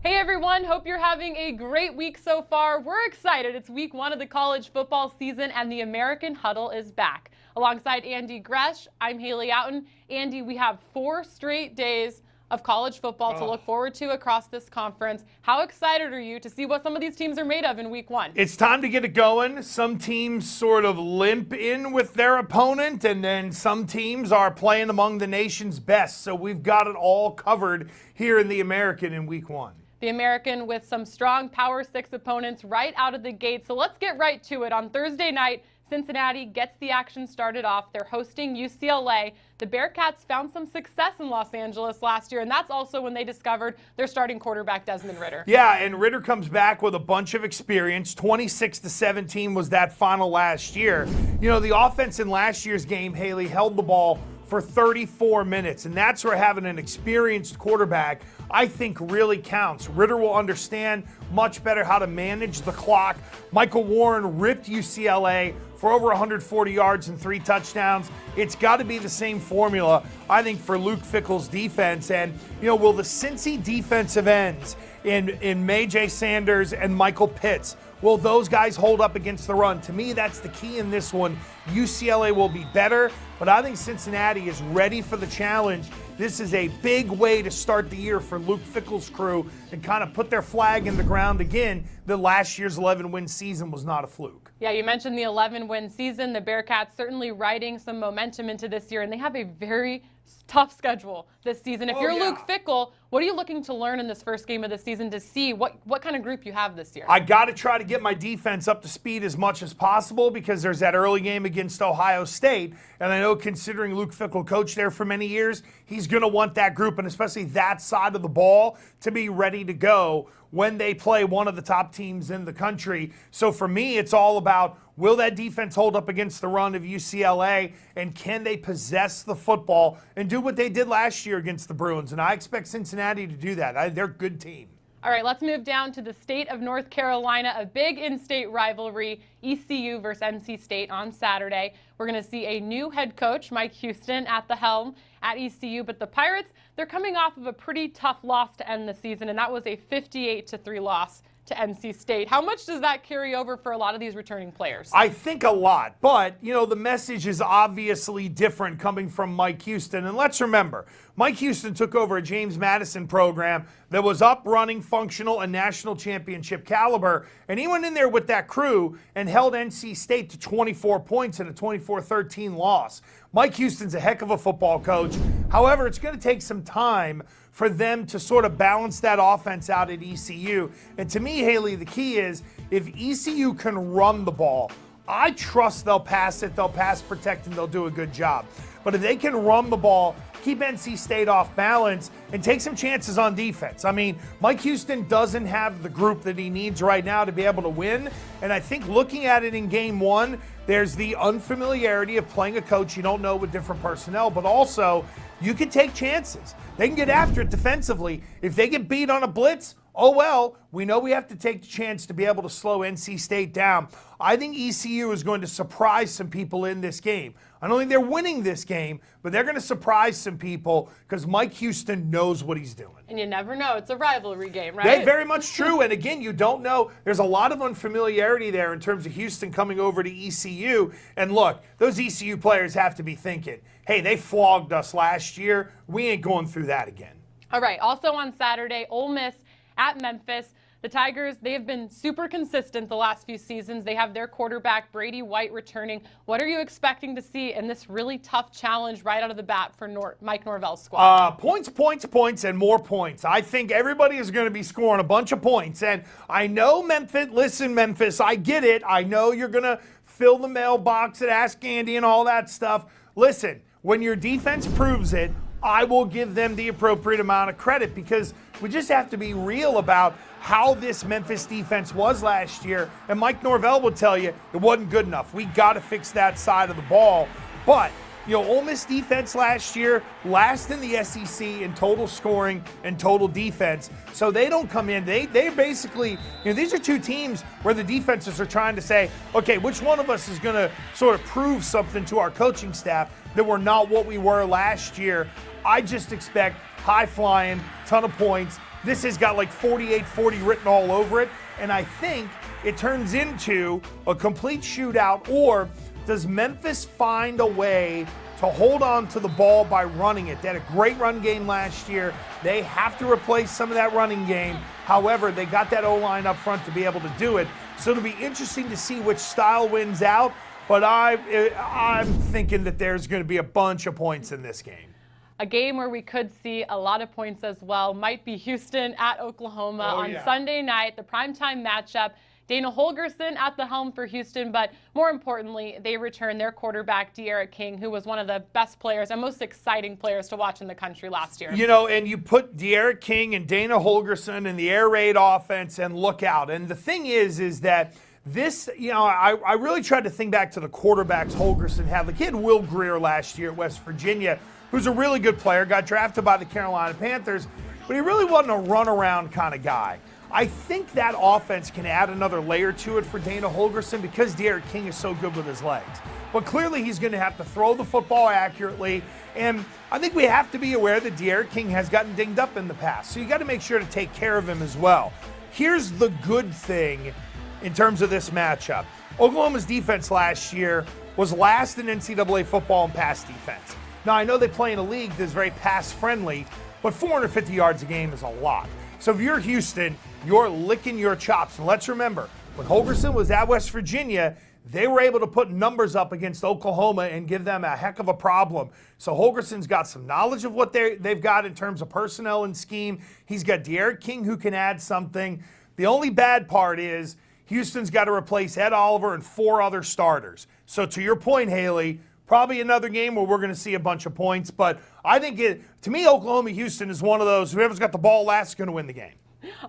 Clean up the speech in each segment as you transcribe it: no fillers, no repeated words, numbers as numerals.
Hey everyone, hope you're having a great week so far. We're excited. It's week 1 of the college football season and the American Huddle is back. Alongside Andy Gresh, I'm Haley Outen. Andy, we have 4 straight days of college football to look forward to across this conference. How excited are you to see what some of these teams are made of in week 1? It's time to get it going. Some teams sort of limp in with their opponent, and then some teams are playing among the nation's best. So we've got it all covered here in the American in week 1. The American with some strong Power 6 opponents right out of the gate. So let's get right to it. On Thursday night, Cincinnati gets the action started off. They're hosting UCLA. The Bearcats found some success in Los Angeles last year, and that's also when they discovered their starting quarterback, Desmond Ridder. Yeah, and Ridder comes back with a bunch of experience. 26-17 was that final last year. You know, the offense in last year's game, Haley, held the ball for 34 minutes, and that's where having an experienced quarterback, I think, really counts. Ridder will understand much better how to manage the clock. Michael Warren ripped UCLA for over 140 yards and 3 touchdowns. It's got to be the same formula, I think, for Luke Fickell's defense. And, you know, will the Cincy defensive ends in May J. Sanders and Michael Pitts, will those guys hold up against the run? To me, that's the key in this one. UCLA will be better, but I think Cincinnati is ready for the challenge. This is a big way to start the year for Luke Fickell's crew and kind of put their flag in the ground again that last year's 11-win season was not a fluke. Yeah, you mentioned the 11-win season. The Bearcats certainly riding some momentum into this year, and they have a very tough schedule this season. If you're Luke Fickell, what are you looking to learn in this first game of the season to see what kind of group you have this year? I got to try to get my defense up to speed as much as possible because there's that early game against Ohio State, and I know considering Luke Fickell coached there for many years, he's going to want that group and especially that side of the ball to be ready to go when they play one of the top teams in the country. So for me, it's all about, will that defense hold up against the run of UCLA, and can they possess the football and do what they did last year against the Bruins? And I expect Cincinnati to do that. They're a good team. All right, let's move down to the state of North Carolina, a big in-state rivalry, ECU versus NC State on Saturday. We're going to see a new head coach, Mike Houston, at the helm at ECU, but the Pirates, they're coming off of a pretty tough loss to end the season, and that was a 58-3 loss to NC State. How much does that carry over for a lot of these returning players? I think a lot, but, you know, the message is obviously different coming from Mike Houston. And let's remember, Mike Houston took over a James Madison program that was up, running, functional, and national championship caliber, and he went in there with that crew and held NC State to 24 points in a 24-13 loss. Mike Houston's a heck of a football coach. However, it's going to take some time for them to sort of balance that offense out at ECU. And to me, Haley, the key is if ECU can run the ball, I trust they'll pass it, they'll pass protect, and they'll do a good job. But if they can run the ball, keep NC State off balance, and take some chances on defense. I mean, Mike Houston doesn't have the group that he needs right now to be able to win. And I think looking at it in game 1, there's the unfamiliarity of playing a coach you don't know with different personnel, but also you can take chances. They can get after it defensively. If they get beat on a blitz, oh well, we know we have to take the chance to be able to slow NC State down. I think ECU is going to surprise some people in this game. I don't think they're winning this game, but they're going to surprise some people because Mike Houston knows what he's doing. And you never know. It's a rivalry game, right? Very much true. And again, you don't know. There's a lot of unfamiliarity there in terms of Houston coming over to ECU. And look, those ECU players have to be thinking, hey, they flogged us last year. We ain't going through that again. All right. Also on Saturday, Ole Miss at Memphis. The Tigers, they have been super consistent the last few seasons. They have their quarterback, Brady White, returning. What are you expecting to see in this really tough challenge right out of the bat for Mike Norvell's squad? Points, and more points. I think everybody is going to be scoring a bunch of points. And I know Memphis, listen, Memphis, I get it. I know you're going to fill the mailbox at Ask Andy and all that stuff. Listen, when your defense proves it, I will give them the appropriate amount of credit because we just have to be real about how this Memphis defense was last year. And Mike Norvell will tell you it wasn't good enough. We got to fix that side of the ball. But, you know, Ole Miss defense last year, last in the SEC in total scoring and total defense. So they don't come in. They basically, you know, these are two teams where the defenses are trying to say, okay, which one of us is going to sort of prove something to our coaching staff that we're not what we were last year. I just expect high flying, ton of points. This has got like 48-40 written all over it. And I think it turns into a complete shootout, or does Memphis find a way to hold on to the ball by running it? They had a great run game last year. They have to replace some of that running game. However, they got that O-line up front to be able to do it. So it'll be interesting to see which style wins out, but I'm thinking that there's going to be a bunch of points in this game. A game where we could see a lot of points as well might be Houston at Oklahoma on Sunday night, the primetime matchup. Dana Holgorsen at the helm for Houston, but more importantly, they return their quarterback, De'Aaron King, who was one of the best players and most exciting players to watch in the country last year. You know, and you put De'Aaron King and Dana Holgorsen in the air raid offense, and look out. And the thing is that this, you know, I really tried to think back to the quarterbacks Holgorsen had. The kid Will Greer last year at West Virginia, who's a really good player, got drafted by the Carolina Panthers, but he really wasn't a runaround kind of guy. I think that offense can add another layer to it for Dana Holgorsen because De'Aaron King is so good with his legs. But clearly he's going to have to throw the football accurately, and I think we have to be aware that De'Aaron King has gotten dinged up in the past, so you got to make sure to take care of him as well. Here's the good thing in terms of this matchup. Oklahoma's defense last year was last in NCAA football in pass defense. Now, I know they play in a league that's very pass-friendly, but 450 yards a game is a lot. So if you're Houston, you're licking your chops. And let's remember, when Holgorsen was at West Virginia, they were able to put numbers up against Oklahoma and give them a heck of a problem. So Holgorsen's got some knowledge of what they've got in terms of personnel and scheme. He's got De'Aaron King who can add something. The only bad part is Houston's got to replace Ed Oliver and 4 other starters. So to your point, Haley, probably another game where we're going to see a bunch of points. But I think, to me, Oklahoma-Houston is one of those, whoever's got the ball last is going to win the game.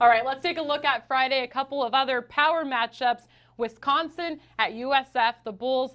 All right, let's take a look at Friday. A couple of other power matchups. Wisconsin at USF. The Bulls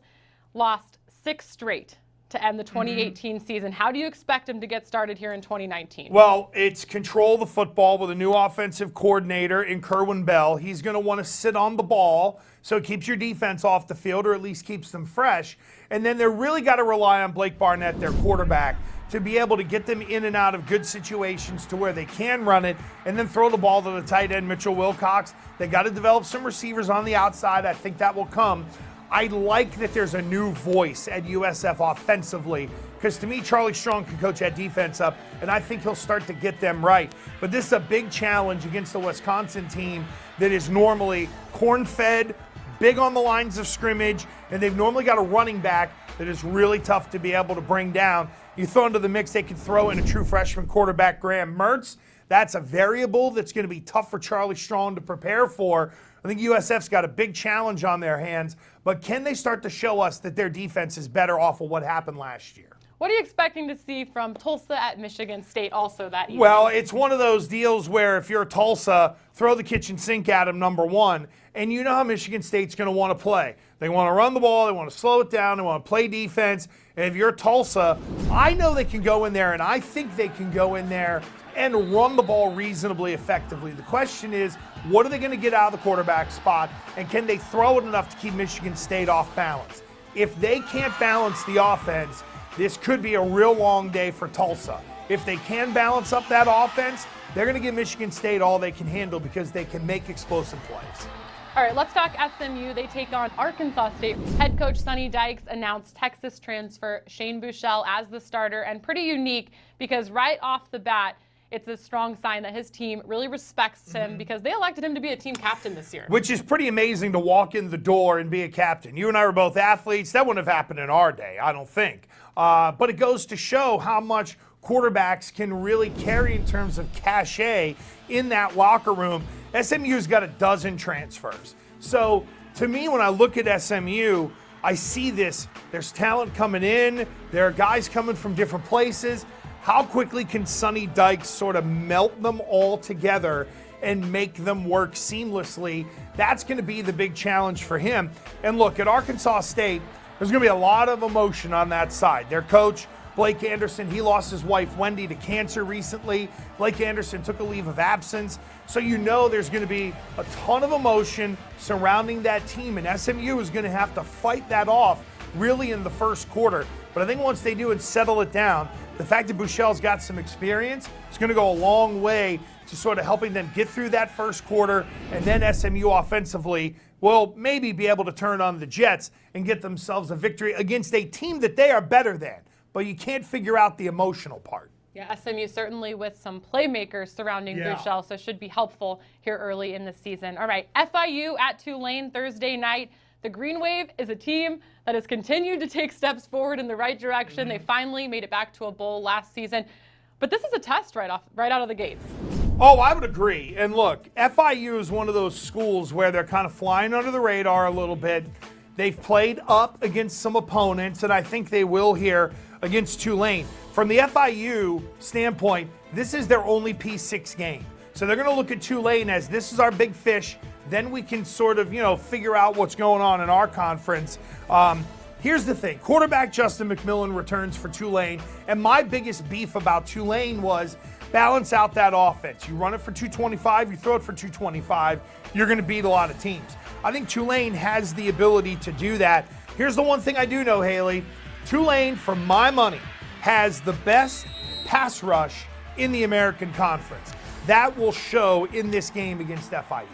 lost 6 straight to end the 2018 season. How do you expect them to get started here in 2019? Well, it's control the football with a new offensive coordinator in Kerwin Bell. He's going to want to sit on the ball so it keeps your defense off the field, or at least keeps them fresh. And then they're really got to rely on Blake Barnett, their quarterback, to be able to get them in and out of good situations to where they can run it and then throw the ball to the tight end, Mitchell Wilcox. They got to develop some receivers on the outside. I think that will come. I like that there's a new voice at USF offensively, because to me, Charlie Strong can coach that defense up, and I think he'll start to get them right. But this is a big challenge against the Wisconsin team that is normally corn-fed, big on the lines of scrimmage, and they've normally got a running back that is really tough to be able to bring down. You throw into the mix, they can throw in a true freshman quarterback, Graham Mertz. That's a variable that's going to be tough for Charlie Strong to prepare for. I think USF's got a big challenge on their hands, but can they start to show us that their defense is better off of what happened last year? What are you expecting to see from Tulsa at Michigan State also that evening? Well, it's one of those deals where if you're Tulsa, throw the kitchen sink at them, number one, and you know how Michigan State's going to want to play. They want to run the ball, they want to slow it down, they want to play defense, and if you're Tulsa, I know they can go in there, and I think they can go in there and run the ball reasonably effectively. The question is, what are they going to get out of the quarterback spot, and can they throw it enough to keep Michigan State off balance? If they can't balance the offense, this could be a real long day for Tulsa. If they can balance up that offense, they're going to give Michigan State all they can handle because they can make explosive plays. All right, let's talk SMU. They take on Arkansas State. Head coach Sonny Dykes announced Texas transfer Shane Buechele as the starter, and pretty unique because right off the bat, it's a strong sign that his team really respects him because they elected him to be a team captain this year. Which is pretty amazing to walk in the door and be a captain. You and I were both athletes. That wouldn't have happened in our day, I don't think. But it goes to show how much quarterbacks can really carry in terms of cachet in that locker room. SMU's got a dozen transfers. So to me, when I look at SMU, I see this. There's talent coming in. There are guys coming from different places. How quickly can Sonny Dykes sort of melt them all together and make them work seamlessly? That's going to be the big challenge for him. And look, at Arkansas State, there's going to be a lot of emotion on that side. Their coach, Blake Anderson, he lost his wife, Wendy, to cancer recently. Blake Anderson took a leave of absence. So you know there's going to be a ton of emotion surrounding that team, and SMU is going to have to fight that off really in the first quarter. But I think once they do and settle it down, the fact that Buechele's got some experience is going to go a long way to sort of helping them get through that first quarter, and then SMU offensively will maybe be able to turn on the Jets and get themselves a victory against a team that they are better than. But you can't figure out the emotional part. Yeah, SMU certainly with some playmakers surrounding Buechele, so should be helpful here early in the season. All right, FIU at Tulane Thursday night. The Green Wave is a team that has continued to take steps forward in the right direction. They finally made it back to a bowl last season. But this is a test right out of the gates. Oh, I would agree. And look, FIU is one of those schools where they're kind of flying under the radar a little bit. They've played up against some opponents, and I think they will here against Tulane. From the FIU standpoint, this is their only P6 game. So they're going to look at Tulane as this is our big fish. Then we can sort of, figure out what's going on in our conference. Here's the thing. Quarterback Justin McMillan returns for Tulane. And my biggest beef about Tulane was balance out that offense. You run it for 225, you throw it for 225, you're going to beat a lot of teams. I think Tulane has the ability to do that. Here's the one thing I do know, Haley. Tulane, for my money, has the best pass rush in the American Conference. That will show in this game against FIU.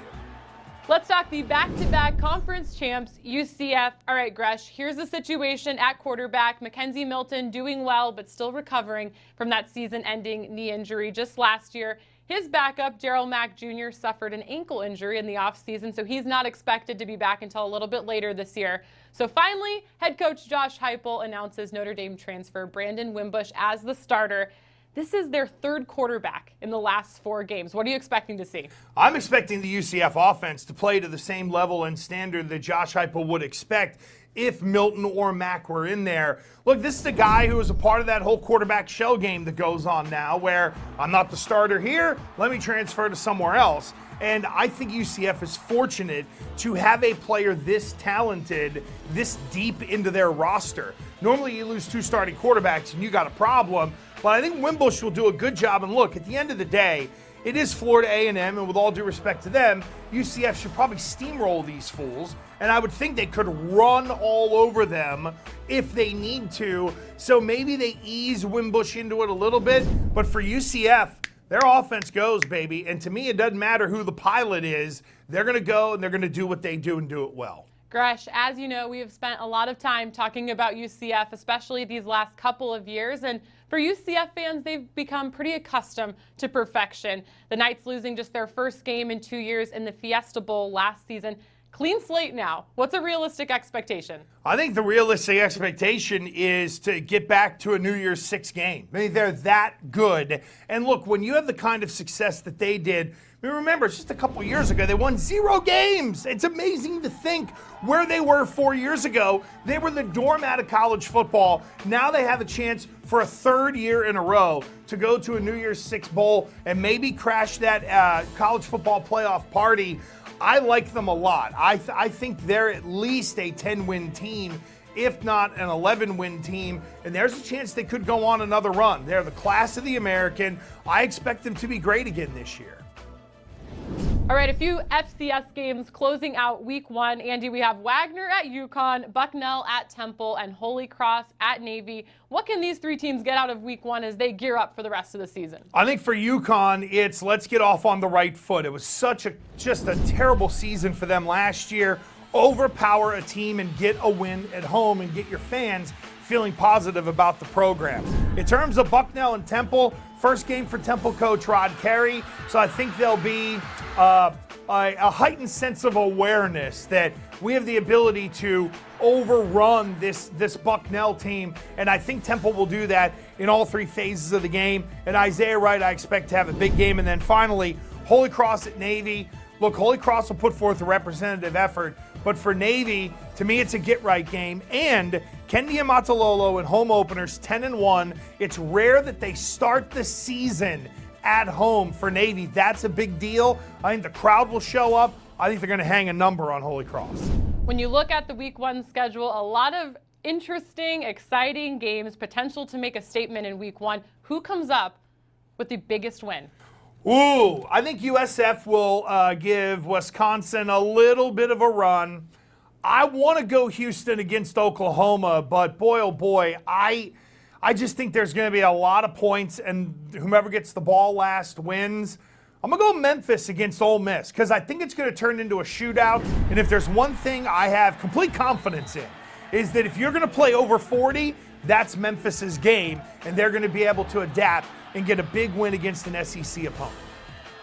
Let's talk the back-to-back conference champs, UCF. All right, Gresh, here's the situation at quarterback. Mackenzie Milton doing well, but still recovering from that season-ending knee injury just last year. His backup, Daryl Mack Jr., suffered an ankle injury in the offseason, so he's not expected to be back until a little bit later this year. So finally, head coach Josh Heupel announces Notre Dame transfer Brandon Wimbush as the starter. This is their third quarterback in the last 4 games. What are you expecting to see? I'm expecting the UCF offense to play to the same level and standard that Josh Heupel would expect if Milton or Mack were in there. Look, this is a guy who was a part of that whole quarterback shell game that goes on now where I'm not the starter here, let me transfer to somewhere else. And I think UCF is fortunate to have a player this talented, this deep into their roster. Normally you lose 2 starting quarterbacks and you got a problem. But I think Wimbush will do a good job. And look, at the end of the day, it is Florida A&M, and with all due respect to them, UCF should probably steamroll these fools. And I would think they could run all over them if they need to. So maybe they ease Wimbush into it a little bit. But for UCF, their offense goes, baby. And to me, it doesn't matter who the pilot is. They're going to go, and they're going to do what they do and do it well. Gresh, as you know, we have spent a lot of time talking about UCF, especially these last couple of years. And for UCF fans, they've become pretty accustomed to perfection. The Knights losing just their first game in 2 years in the Fiesta Bowl last season. Clean slate now. What's a realistic expectation? I think the realistic expectation is to get back to a New Year's 6 game. I mean, they're that good. And look, when you have the kind of success that they did, I mean, remember, it's just a couple years ago, they won 0 games. It's amazing to think where they were 4 years ago. They were the doormat of college football. Now they have a chance for a 3rd year in a row to go to a New Year's 6 bowl and maybe crash that college football playoff party. I like them a lot. I think they're at least a 10-win team, if not an 11-win team, and there's a chance they could go on another run. They're the class of the American. I expect them to be great again this year. All right, a few FCS games closing out week 1. Andy, we have Wagner at UConn, Bucknell at Temple, and Holy Cross at Navy. What can these 3 teams get out of week 1 as they gear up for the rest of the season? I think for UConn, it's let's get off on the right foot. It was just a terrible season for them last year. Overpower a team and get a win at home and get your fans feeling positive about the program. In terms of Bucknell and Temple, first game for Temple coach Rod Carey, so I think there'll be a heightened sense of awareness that we have the ability to overrun this Bucknell team, and I think Temple will do that in all 3 phases of the game. And Isaiah Wright, I expect to have a big game. And then finally, Holy Cross at Navy. Look, Holy Cross will put forth a representative effort, but for Navy, to me, it's a get-right game. And Kendi Amatololo in home openers, 10-1. It's rare that they start the season at home for Navy. That's a big deal. I think the crowd will show up. I think they're going to hang a number on Holy Cross. When you look at the week 1 schedule, a lot of interesting, exciting games, potential to make a statement in week 1. Who comes up with the biggest win? Ooh, I think USF will give Wisconsin a little bit of a run. I want to go Houston against Oklahoma, but boy, oh boy, I I just think there's going to be a lot of points, and whomever gets the ball last wins. I'm going to go Memphis against Ole Miss because I think it's going to turn into a shootout. And if there's one thing I have complete confidence in, is that if you're going to play over 40, that's Memphis's game, and they're going to be able to adapt and get a big win against an SEC opponent.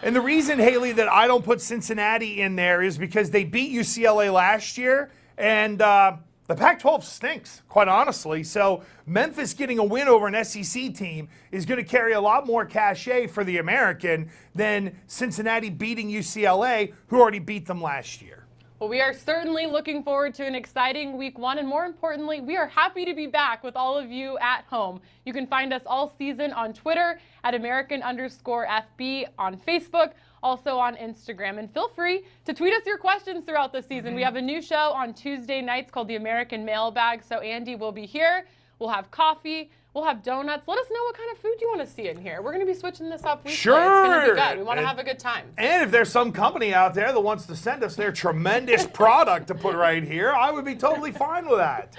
And the reason, Haley, that I don't put Cincinnati in there is because they beat UCLA last year, and the Pac-12 stinks, quite honestly. So Memphis getting a win over an SEC team is going to carry a lot more cachet for the American than Cincinnati beating UCLA, who already beat them last year. Well, we are certainly looking forward to an exciting week 1, and more importantly, we are happy to be back with all of you at home. You can find us all season on Twitter at American_FB, on Facebook, also on Instagram. And feel free to tweet us your questions throughout the season. We have a new show on Tuesday nights called the American Mailbag, so Andy will be here. We'll have coffee. We'll have donuts. Let us know what kind of food you want to see in here. We're going to be switching this up weekly. Sure. It's going to be good. We want to have a good time. And if there's some company out there that wants to send us their tremendous product to put right here, I would be totally fine with that.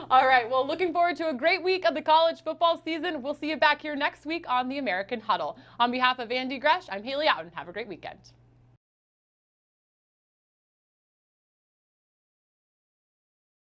All right. Well, looking forward to a great week of the college football season. We'll see you back here next week on the American Huddle. On behalf of Andy Gresh, I'm Haley Outen. Have a great weekend.